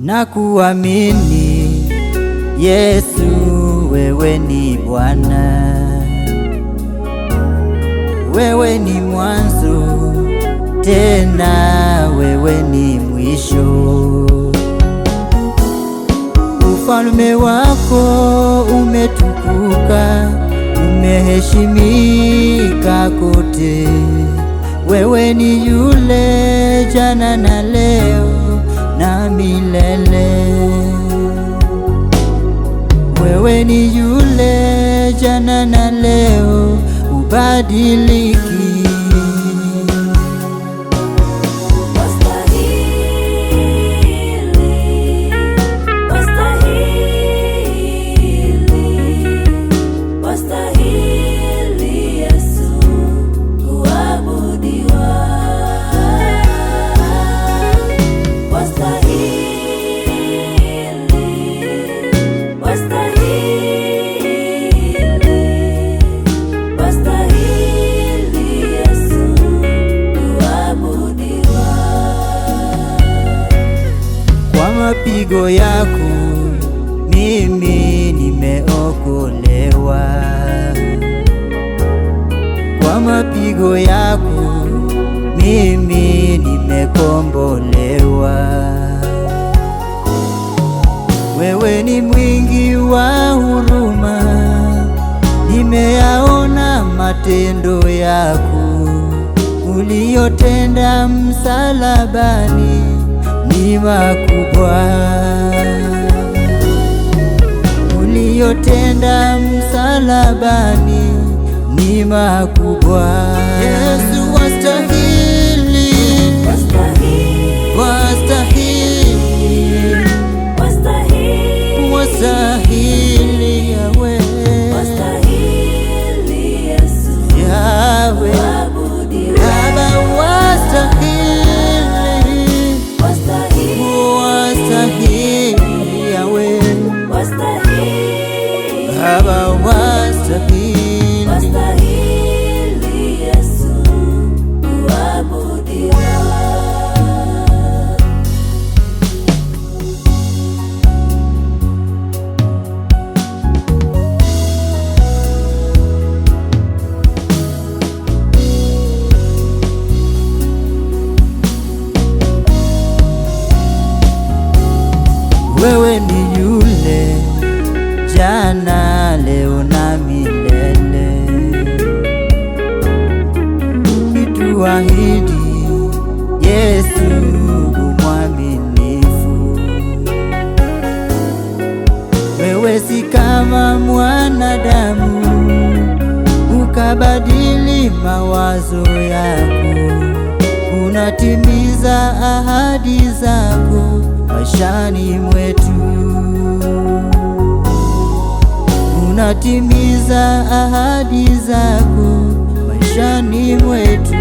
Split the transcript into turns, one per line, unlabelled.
na kuamini Yesu, wewe ni Bwana, wewe ni mwanzo tena wewe ni mwisho. Ufalme wako umetukuka, umeheshimika kote. Wewe ni yule jana na leo na milele. Wewe ni yule jana na leo, ubadiliki. Mapigo yako mimi nimeokolewa, kwa mapigo yako mimi nimekombolewa. Wewe ni mwingi wa huruma, nimeyaona matendo yako uliyotenda msalabani ni makubwa, uliyotenda msalabani ni makubwa. Yesu wastahili, wastahili, wastahili, wastahili Yahweh, wastahili Yesu, Yahweh Baba, wastahili Baba, wastahili, wastahili Yesu kuabudiwa. Wewe ni yule jana leo na milele, ukituahidi Yesu mwaminifu. Wewe si kama mwanadamu ukabadili mawazo yako, unatimiza ahadi zako maishani mwetu, unatimiza ahadi zako maishani mwetu.